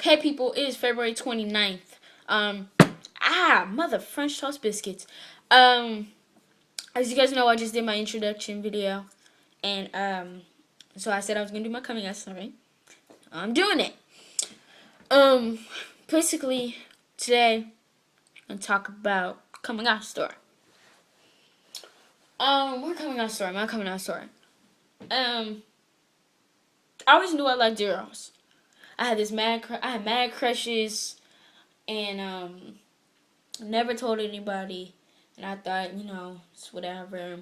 Hey people, it is February 29th. Mother French toast biscuits. As you guys know, I just did my introduction video. And, so I said I was going to do my coming out story. I'm doing it. Basically, today, I'm going to talk about coming out story. My coming out story. I always knew I liked girls. I had mad crushes, and never told anybody, and I thought, it's whatever.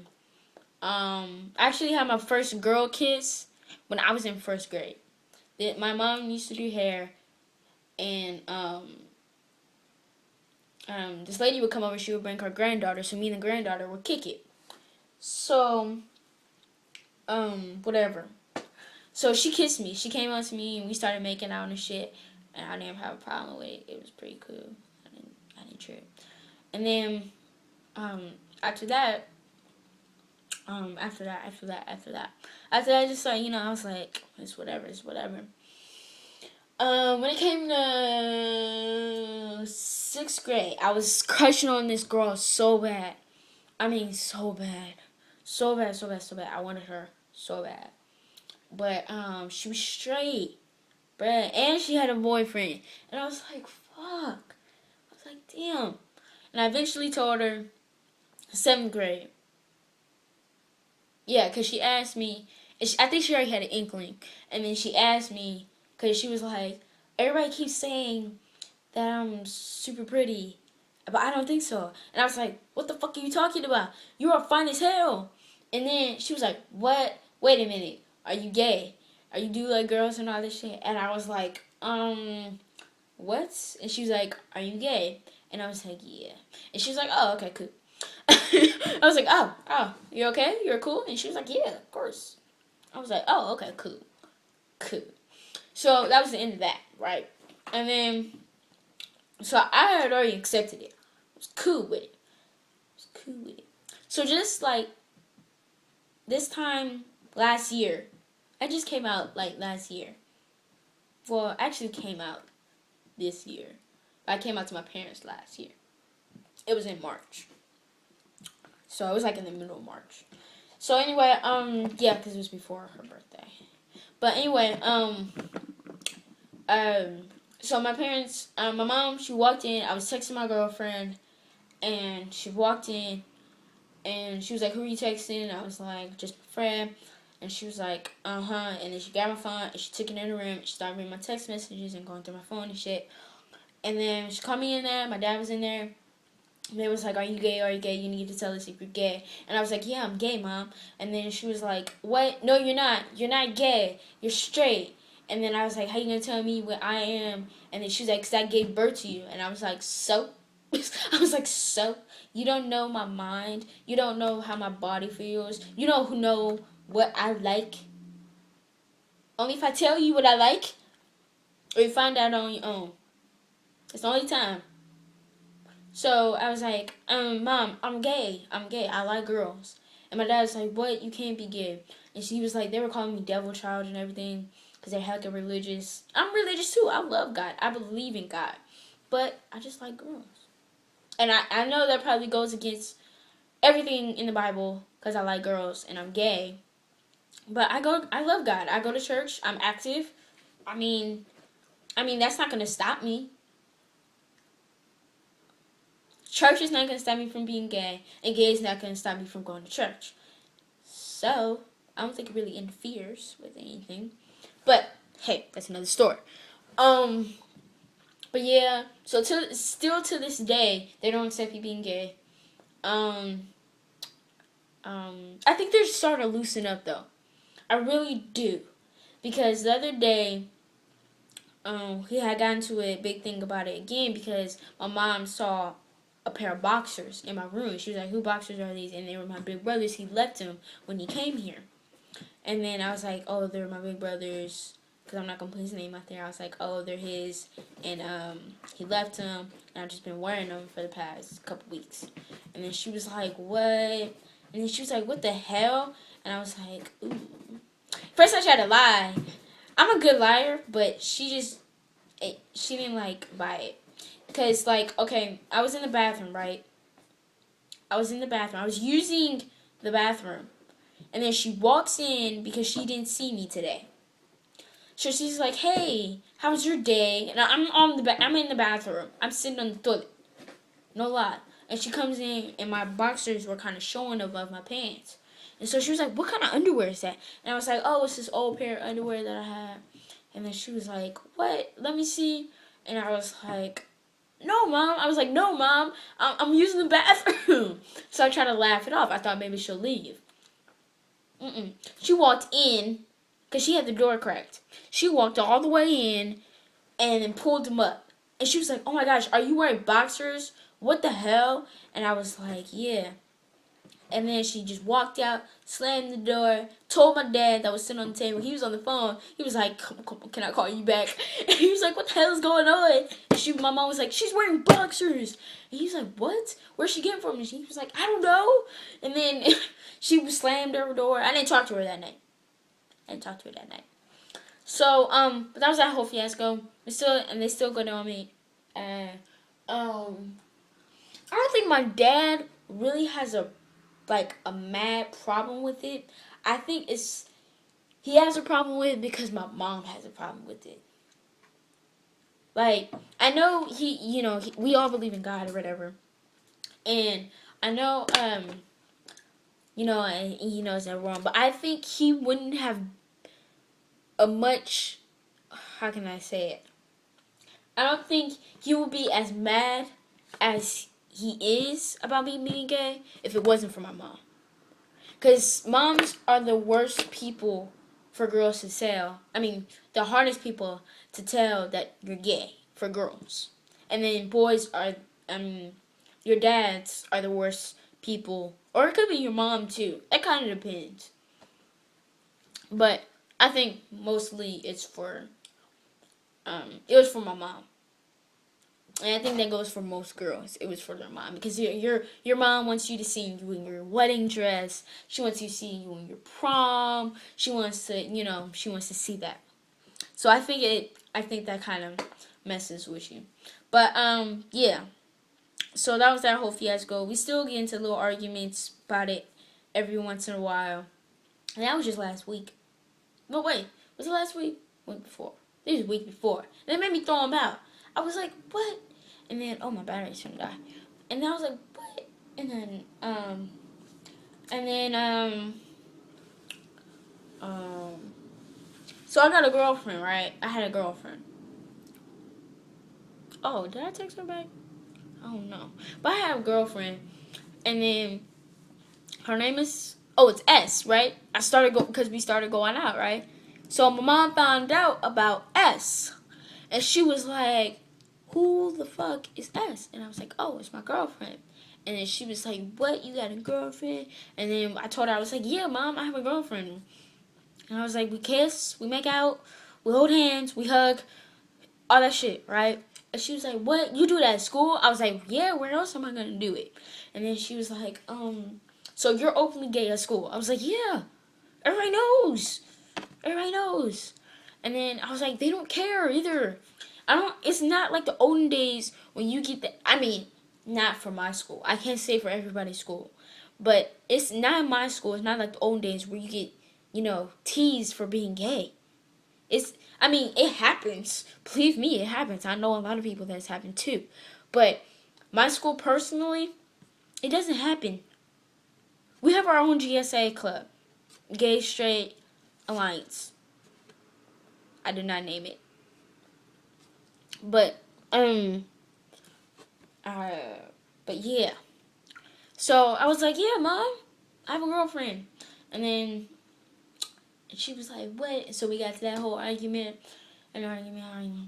I actually had my first girl kiss when I was in first grade. My mom used to do hair, and this lady would come over. She would bring her granddaughter, so me and the granddaughter would kick it. So, whatever. So she kissed me. She came up to me and we started making out and shit. And I didn't have a problem with it. It was pretty cool. I didn't trip. And then after that, I just like, I was like, it's whatever. When it came to 6th grade, I was crushing on this girl so bad. I mean, so bad. I wanted her so bad. But she was straight, bruh, and she had a boyfriend, and I was like, fuck. I was like, damn. And I eventually told her, 7th grade. Yeah, because she asked me, I think she already had an inkling, and then she asked me, because she was like, everybody keeps saying that I'm super pretty, but I don't think so. And I was like, what the fuck are you talking about? You are fine as hell. And then she was like, what? Wait a minute. Are you gay? Are you do like girls and all this shit? And I was like, what? And she was like, are you gay? And I was like, yeah. And she was like, oh, okay, cool. I was like, oh, you okay? You're cool? And she was like, yeah, of course. I was like, oh, okay, cool. So that was the end of that, right? And then, so I had already accepted it. I was cool with it. So just like this time last year, I just came out like last year. Well, I actually came out this year. I came out to my parents last year. It was in March. So it was like in the middle of March. So anyway, yeah, because it was before her birthday. But anyway, so my parents, my mom, she walked in. I was texting my girlfriend, and she walked in, and she was like, who are you texting? And I was like, just my friend. And she was like, uh-huh. And then she grabbed my phone, and she took it in the room. She started reading my text messages and going through my phone and shit. And then she called me in there. My dad was in there. And they was like, are you gay? You need to tell us if you're gay. And I was like, yeah, I'm gay, Mom. And then she was like, what? No, you're not. You're not gay. You're straight. And then I was like, how you going to tell me what I am? And then she was like, because I gave birth to you. And I was like, so? I was like, so? You don't know my mind. You don't know how my body feels. You don't know what I like. Only if I tell you what I like, or you find out on your own. It's the only time. So I was like, Mom, I'm gay. I like girls. And my dad was like, what? You can't be gay. And she was like, they were calling me devil child and everything because they're hecka religious. I'm religious too. I love God. I believe in God. But I just like girls. And I know that probably goes against everything in the Bible because I like girls and I'm gay. But I love God. I go to church. I'm active. I mean, that's not going to stop me. Church is not going to stop me from being gay. And gay is not going to stop me from going to church. So, I don't think it really interferes with anything. But, hey, that's another story. But yeah, so still to this day, they don't accept you being gay. I think they're starting to loosen up, though. I really do. Because the other day, he had gotten to a big thing about it again because my mom saw a pair of boxers in my room. She was like, who boxers are these? And they were my big brothers. He left them when he came here. And then I was like, oh, they're my big brothers. Because I'm not going to put his name out there. I was like, oh, they're his. And he left them. And I've just been wearing them for the past couple weeks. And then she was like, what? And then she was like, what the hell? And I was like, ooh. First I tried to lie. I'm a good liar, but she just she didn't like buy it. Because, like, okay, I was in the bathroom, right? I was in the bathroom. I was using the bathroom. And then she walks in because she didn't see me today. So she's like, "Hey, how was your day?" And I'm in the bathroom. I'm sitting on the toilet. No lie. And she comes in, and my boxers were kind of showing above my pants. And so she was like, "What kind of underwear is that?" And I was like, "Oh, it's this old pair of underwear that I have." And then she was like, "What? Let me see." And I was like, "No, Mom." I was like, "No, Mom. I'm using the bathroom." So I tried to laugh it off. I thought maybe she'll leave. She walked in because she had the door cracked. She walked all the way in and then pulled them up. And she was like, "Oh my gosh, are you wearing boxers? What the hell?" And I was like, "Yeah." And then she just walked out, slammed the door, told my dad that was sitting on the table. He was on the phone. He was like, come, "Can I call you back?" And he was like, "What the hell is going on?" And my mom was like, "She's wearing boxers." And he was like, "What? Where's she getting from?" And she was like, "I don't know." And then she was slammed her door. I didn't talk to her that night. So, but that was that whole fiasco. They still go down on me. And, I don't think my dad really has a mad problem with it. I think he has a problem with it because my mom has a problem with it. Like, I know we all believe in God or whatever. And I know, he knows that wrong. But I think he wouldn't have a much, how can I say it? I don't think he would be as mad as he is about me being gay if it wasn't for my mom. Because moms are the worst people for girls to tell. I mean, the hardest people to tell that you're gay for girls. And then boys are, your dads are the worst people. Or it could be your mom too. It kind of depends. But I think mostly it was for my mom. And I think that goes for most girls. It was for their mom because your mom wants you to see you in your wedding dress. She wants you to see you in your prom. She wants to see that. So I think that kind of messes with you. But yeah. So that was that whole fiasco. We still get into little arguments about it every once in a while. And that was just last week. No, wait. Was it last week? Week before. It was a week before. And it made me throw him out. I was like, "What?" And then, oh, my battery's gonna die. And then I was like, "What?" And then, so I got a girlfriend, right? I had a girlfriend. Oh, did I text her back? Oh, no. But I had a girlfriend. And then, her name is, it's S, right? Because we started going out, right? So my mom found out about S. And she was like, "Who the fuck is S?" And I was like, "Oh, it's my girlfriend." And then she was like, "What? You got a girlfriend?" And then I told her, I was like, "Yeah, Mom, I have a girlfriend." And I was like, "We kiss, we make out, we hold hands, we hug, all that shit, right?" And she was like, "What? You do that at school?" I was like, "Yeah, where else am I going to do it?" And then she was like, "So you're openly gay at school?" I was like, "Yeah, everybody knows. Everybody knows." And then I was like, "They don't care either." It's not like the olden days when you get not for my school. I can't say for everybody's school. But it's not my school. It's not like the olden days where you get, teased for being gay. It happens. Believe me, it happens. I know a lot of people that's happened too. But my school personally, it doesn't happen. We have our own GSA club. Gay Straight Alliance. I did not name it. But yeah. So I was like, "Yeah, Mom, I have a girlfriend." And then she was like, "What?" So we got to that whole argument, blah,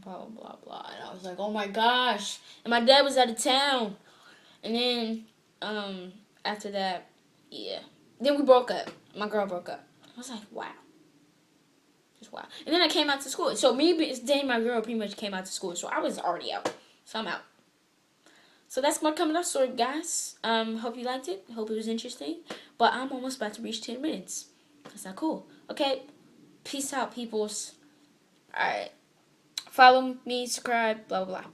blah, blah, blah. And I was like, "Oh my gosh." And my dad was out of town. And then, after that, yeah. Then we broke up. My girl broke up. I was like, wow. Just wow. And then I came out to school. So me dating my girl pretty much came out to school. So I was already out. So I'm out. So that's my coming up story, guys. Hope you liked it. Hope it was interesting. But I'm almost about to reach 10 minutes. That's not cool. Okay. Peace out, peoples. Alright. follow me, subscribe, blah, blah, blah.